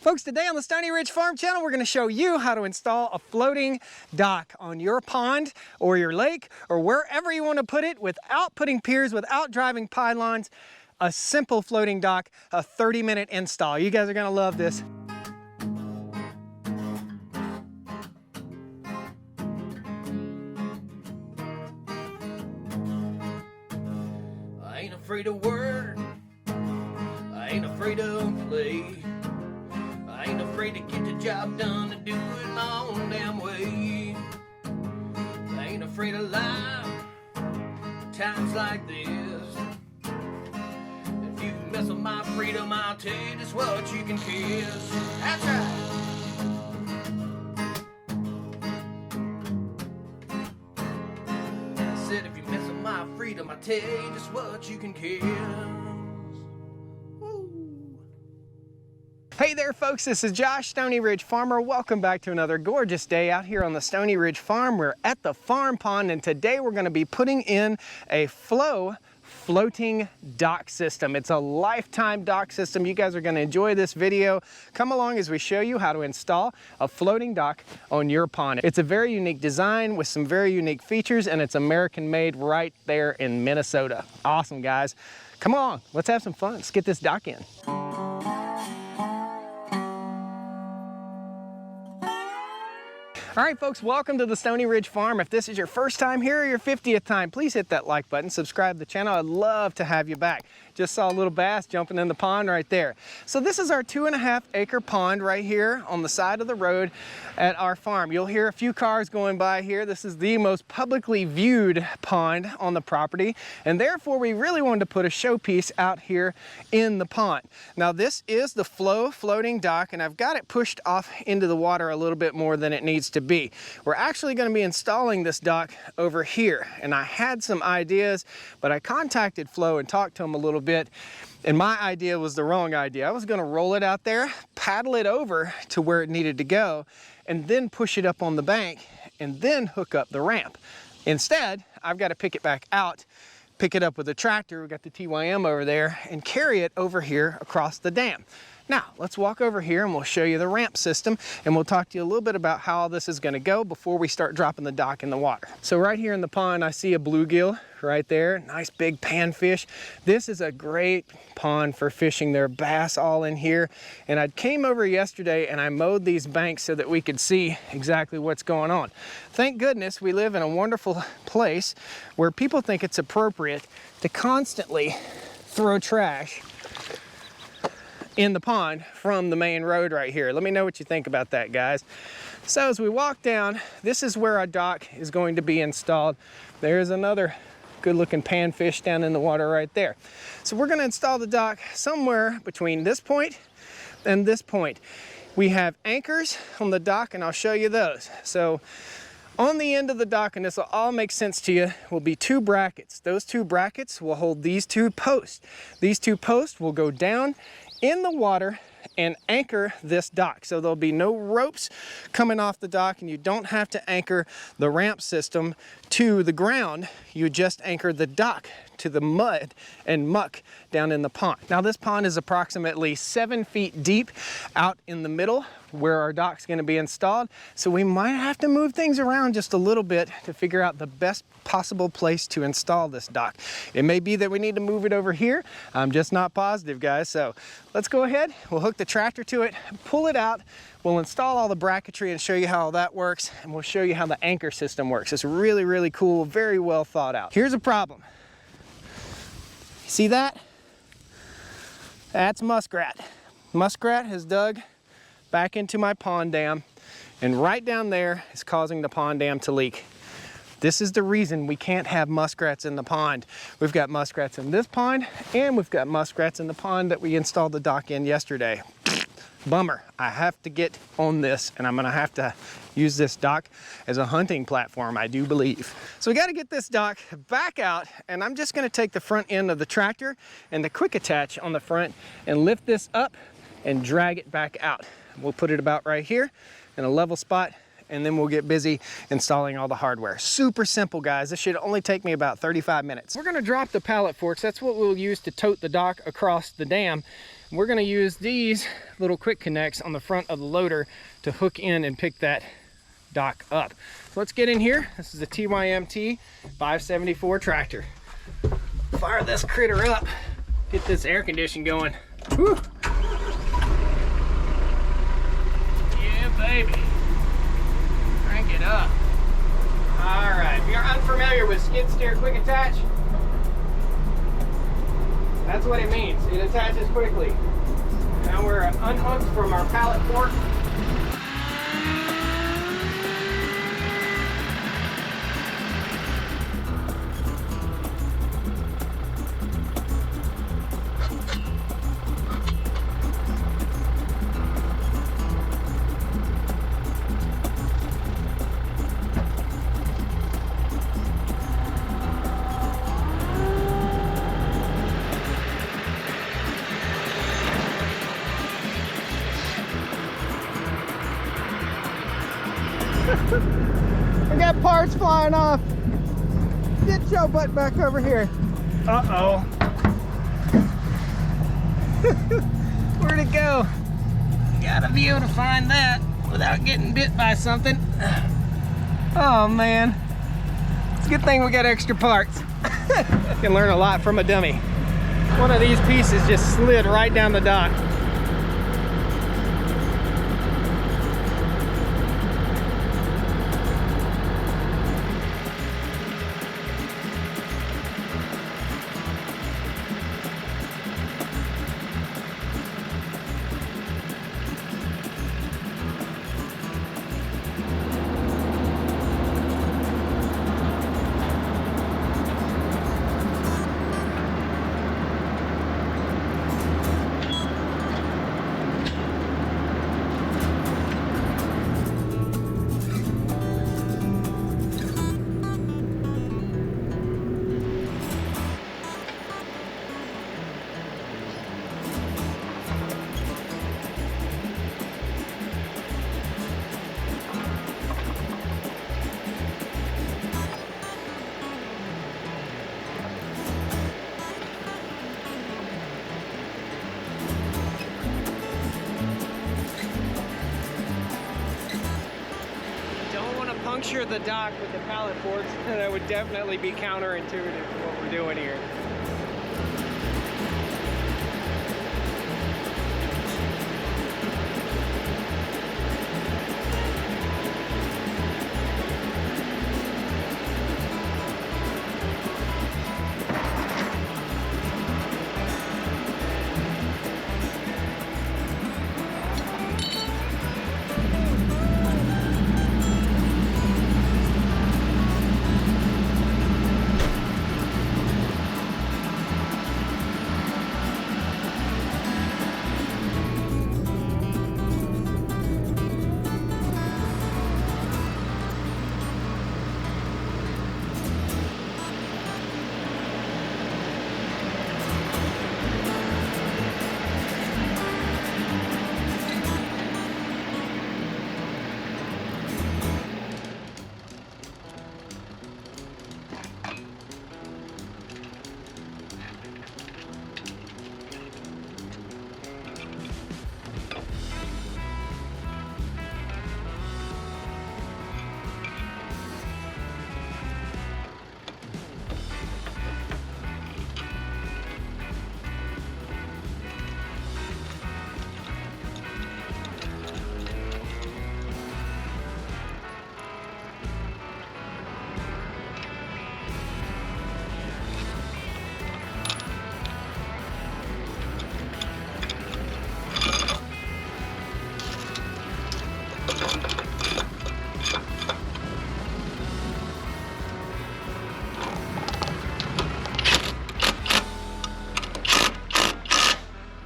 Folks, today on the Stoney Ridge Farm Channel, we're going to show you how to install a floating dock on your pond or your lake or wherever you want to put it without putting piers, without driving pylons. A simple floating dock, a 30-minute install. You guys are going to love this. I ain't afraid of work, I ain't afraid of play, I ain't afraid to get the job done and do it my own damn way. I ain't afraid of life, times like this. If you mess with my freedom, I'll tell you just what you can kiss. That's right. Said if you mess with my freedom, I tell you just what you can kiss. Woo. Hey there folks, this is Josh, Stoney Ridge Farmer. Welcome back to another gorgeous day out here on the Stoney Ridge Farm. We're at the farm pond, and today we're going to be putting in a floating dock system. It's a lifetime dock system. You guys are going to enjoy this video. Come along as we show you how to install a floating dock on your pond. It's a very unique design with some very unique features, and it's American made right there in Minnesota. Awesome, guys. Come along, let's have some fun. Let's get this dock in. All right, folks, welcome to the Stoney Ridge Farm. If this is your first time here or your 50th time, please hit that like button, subscribe to the channel. I'd love to have you back. Just saw a little bass jumping in the pond right there. So this is our 2.5 acre pond right here on the side of the road at our farm. You'll hear a few cars going by here. This is the most publicly viewed pond on the property, and therefore we really wanted to put a showpiece out here in the pond. Now this is the floating dock, and I've got it pushed off into the water a little bit more than it needs to be. We're actually going to be installing this dock over here, and I had some ideas, but I contacted Flo and talked to him a little bit, and my idea was the wrong idea. I was going to roll it out there, paddle it over to where it needed to go, and then push it up on the bank and then hook up the ramp. Instead, I've got to pick it back out, pick it up with a tractor, we've got the TYM over there, and carry it over here across the dam. Now, let's walk over here and we'll show you the ramp system, and we'll talk to you a little bit about how all this is going to go before we start dropping the dock in the water. So right here in the pond, I see a bluegill right there, nice big panfish. This is a great pond for fishing. There are bass all in here, and I came over yesterday and I mowed these banks so that we could see exactly what's going on. Thank goodness we live in a wonderful place where people think it's appropriate to constantly throw trash in the pond from the main road right here. Let me know what you think about that, guys. So as we walk down, this is where our dock is going to be installed. There's another good looking panfish down in the water right there. So we're going to install the dock somewhere between this point and this point. We have anchors on the dock, and I'll show you those. So on the end of the dock, and this will all make sense to you, will be two brackets. Those two brackets will hold these two posts. These two posts will go down in the water and anchor this dock. So there'll be no ropes coming off the dock, and you don't have to anchor the ramp system to the ground. You just anchor the dock to the mud and muck down in the pond. Now this pond is approximately 7 feet deep out in the middle where our dock's going to be installed. So we might have to move things around just a little bit to figure out the best possible place to install this dock. It may be that we need to move it over here. I'm just not positive, guys. So let's go ahead. We'll hook the tractor to it, pull it out. We'll install all the bracketry and show you how all that works, and we'll show you how the anchor system works. It's really, really cool, very well thought out. Here's a problem. See that? That's muskrat. Muskrat has dug back into my pond dam, and right down there is causing the pond dam to leak. This is the reason we can't have muskrats in the pond. We've got muskrats in this pond, and we've got muskrats in the pond that we installed the dock in yesterday. Bummer. I have to get on this, and I'm gonna have to use this dock as a hunting platform, I do believe. So we got to get this dock back out, and I'm just gonna take the front end of the tractor and the quick attach on the front and lift this up and drag it back out. We'll put it about right here in a level spot, and then we'll get busy installing all the hardware. Super simple, guys. This should only take me about 35 minutes. We're gonna drop the pallet forks. That's what we'll use to tote the dock across the dam. We're gonna use these little quick connects on the front of the loader to hook in and pick that dock up. So let's get in here. This is a TYMT 574 tractor. Fire this critter up, get this air conditioning going. Whew. Yeah, baby. Crank it up. All right, if you're unfamiliar with skid steer quick attach, that's what it means. It attaches quickly. Now we're unhooked from our pallet fork. I got parts flying off. Get your butt back over here. Uh-oh. Where'd it go? Gotta be able to find that without getting bit by something. Oh man. It's a good thing we got extra parts. Can learn a lot from a dummy. One of these pieces just slid right down the dock. Puncture the dock with the pallet forks. That would definitely be counterintuitive to what we're doing here.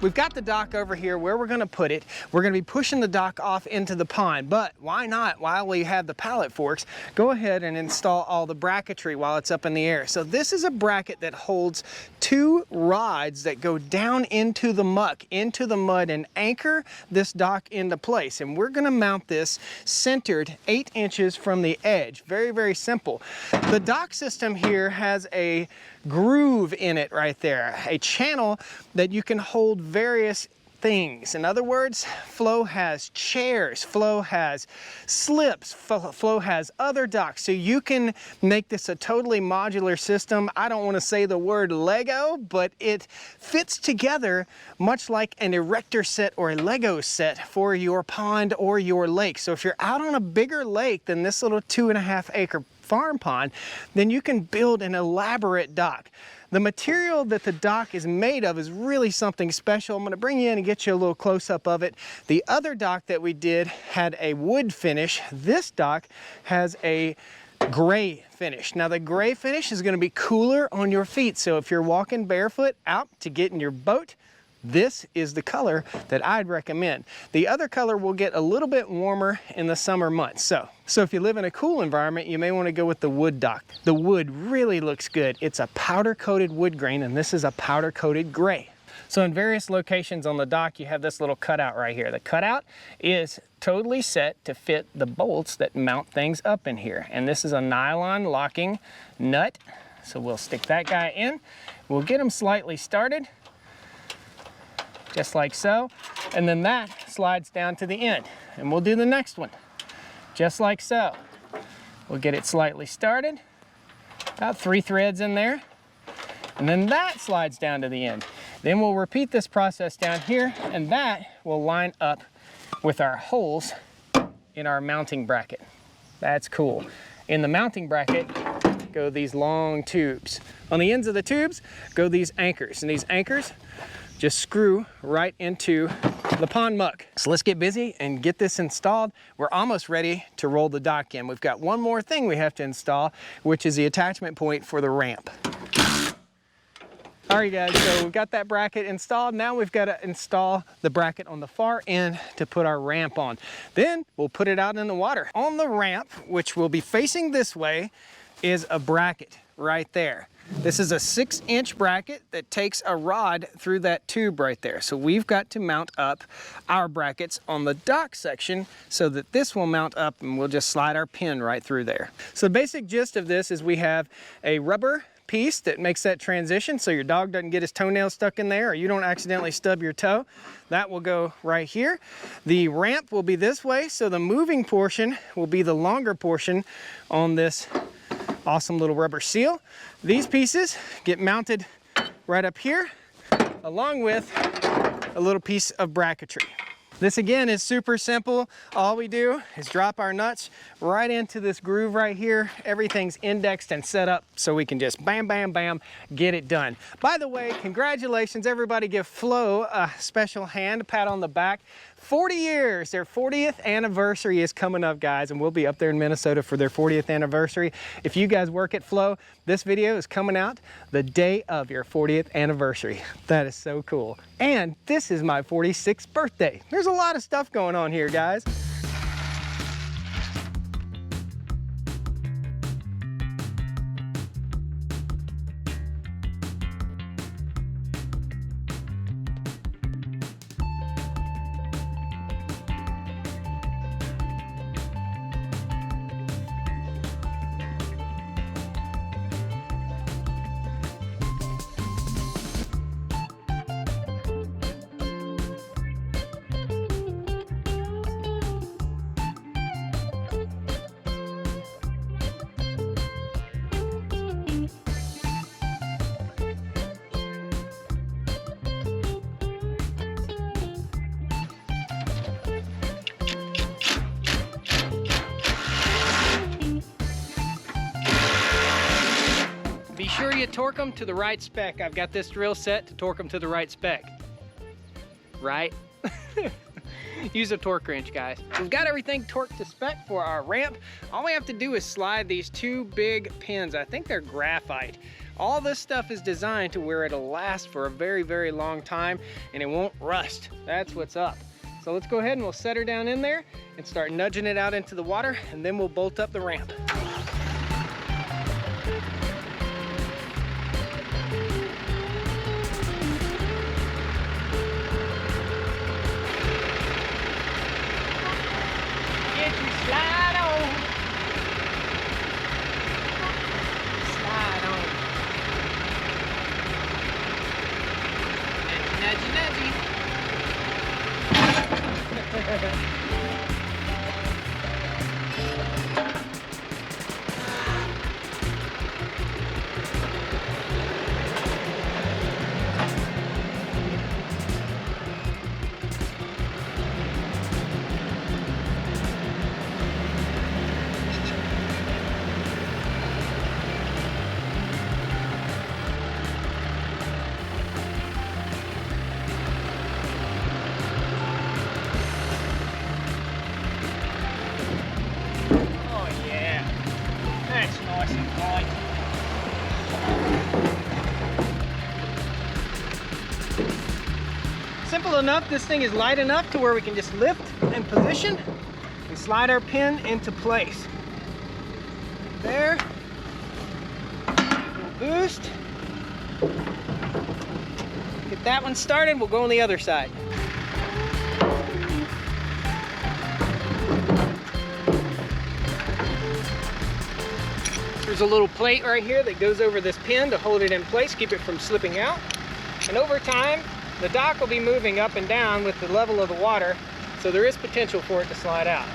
We've got the dock over here where we're gonna put it. We're gonna be pushing the dock off into the pond, but why not, while we have the pallet forks, go ahead and install all the bracketry while it's up in the air. So this is a bracket that holds two rods that go down into the muck, into the mud, and anchor this dock into place. And we're gonna mount this centered 8 inches from the edge. Very, very simple. The dock system here has a groove in it right there, a channel that you can hold various things. In other words, Flow has chairs, Flow has slips, Flow has other docks, so you can make this a totally modular system. I don't want to say the word Lego, but it fits together much like an erector set or a Lego set for your pond or your lake. So if you're out on a bigger lake than this little 2.5 acre farm pond, then you can build an elaborate dock. The material that the dock is made of is really something special. I'm going to bring you in and get you a little close-up of it. The other dock that we did had a wood finish. This dock has a gray finish. Now the gray finish is going to be cooler on your feet, so if you're walking barefoot out to get in your boat, this is the color that I'd recommend. The other color will get a little bit warmer in the summer months. So if you live in a cool environment, you may want to go with the wood dock. The wood really looks good. It's a powder coated wood grain, and this is a powder coated gray. So in various locations on the dock, you have this little cutout right here. The cutout is totally set to fit the bolts that mount things up in here. And this is a nylon locking nut. So we'll stick that guy in. We'll get him slightly started, just like so, and then that slides down to the end. And we'll do the next one, just like so. We'll get it slightly started, about 3 threads in there, and then that slides down to the end. Then we'll repeat this process down here, and that will line up with our holes in our mounting bracket. That's cool. In the mounting bracket go these long tubes. On the ends of the tubes go these anchors, and these anchors just screw right into the pond muck. So let's get busy and get this installed. We're almost ready to roll the dock in. We've got one more thing we have to install, which is the attachment point for the ramp. All right guys, so we've got that bracket installed. Now we've got to install the bracket on the far end to put our ramp on. Then we'll put it out in the water. On the ramp, which will be facing this way, is a bracket right there. This is a 6-inch bracket that takes a rod through that tube right there. So we've got to mount up our brackets on the dock section so that this will mount up, and we'll just slide our pin right through there. So the basic gist of this is we have a rubber piece that makes that transition so your dog doesn't get his toenail stuck in there or you don't accidentally stub your toe. That will go right here. The ramp will be this way, so the moving portion will be the longer portion on this awesome little rubber seal. These pieces get mounted right up here, along with a little piece of bracketry. This again is super simple. All we do is drop our nuts right into this groove right here. Everything's indexed and set up so we can just bam, bam, bam, get it done. By the way, congratulations. Everybody give Flo a special hand, a pat on the back. 40 years, their 40th anniversary is coming up, guys, and we'll be up there in Minnesota for their 40th anniversary. If you guys work at Flow, this video is coming out the day of your 40th anniversary. That is so cool. And this is my 46th birthday. There's a lot of stuff going on here, guys. Be sure you torque them to the right spec. I've got this drill set to torque them to the right spec. Right? Use a torque wrench, guys. We've got everything torqued to spec for our ramp. All we have to do is slide these 2 big pins. I think they're graphite. All this stuff is designed to where it'll last for a very, very long time and it won't rust. That's what's up. So let's go ahead and we'll set her down in there and start nudging it out into the water, and then we'll bolt up the ramp. Right. Simple enough. This thing is light enough to where we can just lift and position and slide our pin into place. There. We'll boost. Get that one started. We'll go on the other side. There's a little plate right here that goes over this pin to hold it in place, keep it from slipping out. And over time, the dock will be moving up and down with the level of the water, so there is potential for it to slide out.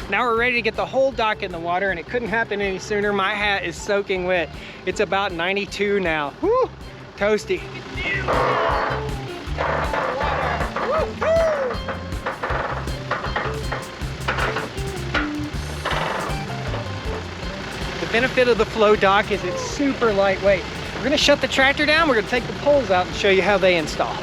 Now we're ready to get the whole dock in the water, and it couldn't happen any sooner. My hat is soaking wet. It's about 92 now. Woo! Toasty. The benefit of the flow dock is it's super lightweight. We're gonna shut the tractor down, we're gonna take the poles out and show you how they install.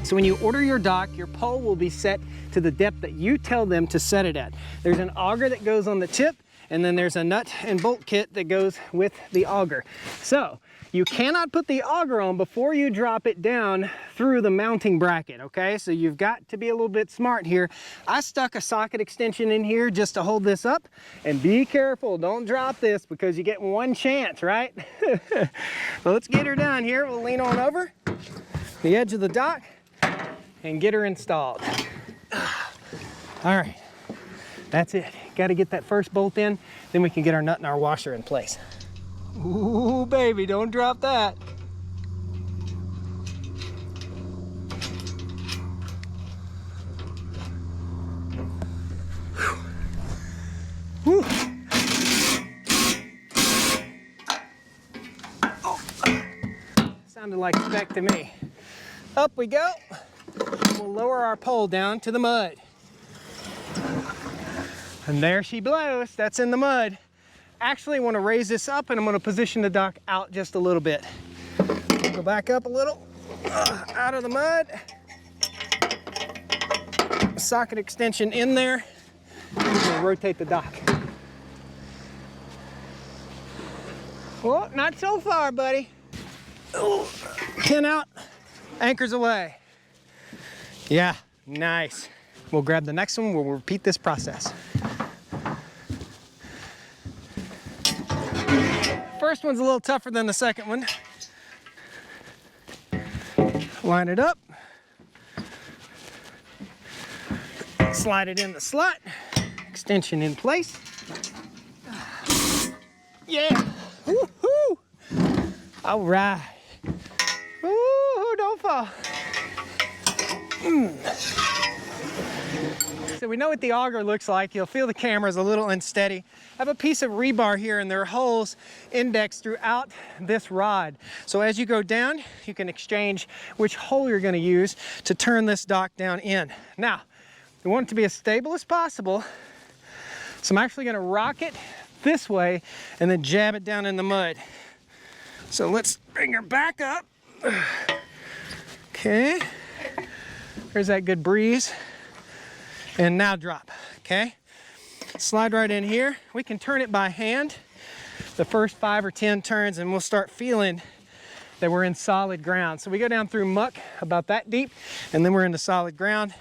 So when you order your dock, your pole will be set to the depth that you tell them to set it at. There's an auger that goes on the tip, and then there's a nut and bolt kit that goes with the auger. So you cannot put the auger on before you drop it down through the mounting bracket, okay? So you've got to be a little bit smart here. I stuck a socket extension in here just to hold this up, and be careful, don't drop this because you get one chance, right? So let's get her done here. We'll lean on over the edge of the dock and get her installed. All right, that's it. Got to get that first bolt in, then we can get our nut and our washer in place. Ooh, baby, don't drop that. Whew. Oh. Sounded like spec to me. Up we go. We'll lower our pole down to the mud. And there she blows. That's in the mud. Actually, I want to raise this up, and I'm going to position the dock out just a little bit. Go back up a little, out of the mud. Socket extension in there. I'm going to rotate the dock. Well, not so far, buddy. Oh, pin out, anchors away. Yeah, nice. We'll grab the next one. We'll repeat this process. First one's a little tougher than the second one. Line it up. Slide it in the slot. Extension in place. Yeah. Woo-hoo. All right. Ooh, don't fall. So we know what the auger looks like. You'll feel the camera's a little unsteady. I have a piece of rebar here, and there are holes indexed throughout this rod. So as you go down, you can exchange which hole you're going to use to turn this dock down in. Now, we want it to be as stable as possible. So I'm actually going to rock it this way and then jab it down in the mud. So let's bring her back up. Okay. There's that good breeze. And now drop, okay? Slide right in here. We can turn it by hand the first 5 or 10 turns, and we'll start feeling that we're in solid ground. So we go down through muck about that deep, and then we're into solid ground,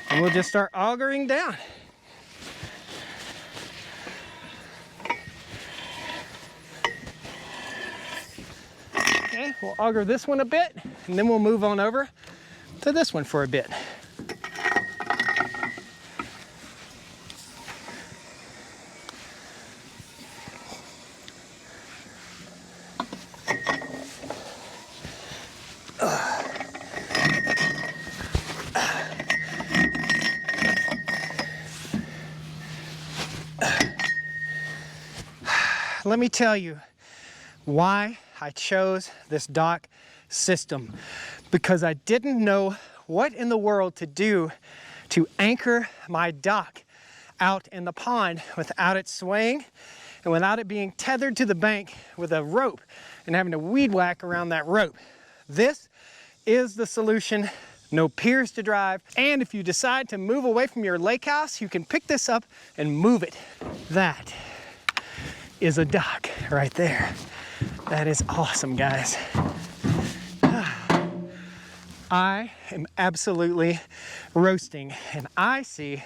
and we'll just start augering down. Okay, we'll auger this one a bit, and then we'll move on over to this one for a bit. Let me tell you why I chose this dock system. Because I didn't know what in the world to do to anchor my dock out in the pond without it swaying and without it being tethered to the bank with a rope and having to weed whack around that rope. This is the solution. No piers to drive. And if you decide to move away from your lake house, you can pick this up and move it. That is a dock right there. That is awesome, guys. I am absolutely roasting, and I see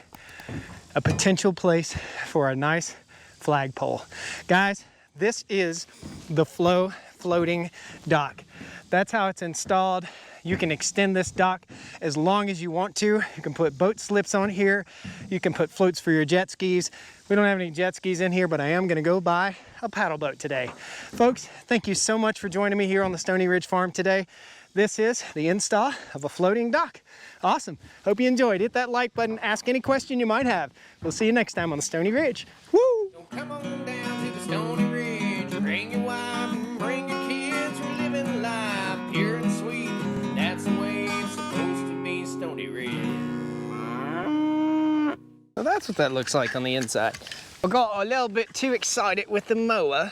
a potential place for a nice flagpole. Guys, this is the Flow floating dock. That's how it's installed. You can extend this dock as long as you want to. You can put boat slips on here. You can put floats for your jet skis. We don't have any jet skis in here, but I am gonna go buy a paddle boat today. Folks, thank you so much for joining me here on the Stoney Ridge Farm today. This is the install of a floating dock. Awesome. Hope you enjoyed. Hit that like button. Ask any question you might have. We'll see you next time on the Stoney Ridge. Woo! Come on down to the Stoney Ridge. Bring your wife and bring your kids. We're living life pure and sweet. That's the way it's supposed to be, Stoney Ridge. So that's what that looks like on the inside. I got a little bit too excited with the mower.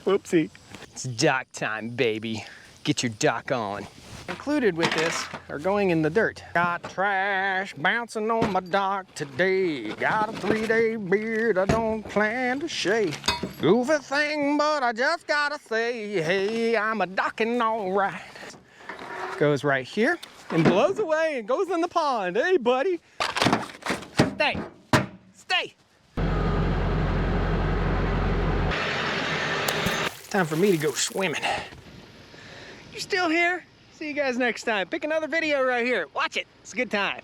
Whoopsie. It's dock time, baby. Get your dock on. Included with this are going in the dirt. Got trash bouncing on my dock today. Got a 3-day beard I don't plan to shave. Goofy thing, but I just gotta say, hey, I'm a docking all right. Goes right here and blows away and goes in the pond. Hey, buddy. Stay. Stay. Time for me to go swimming. You still here? See you guys next time. Pick another video right here. Watch it. It's a good time.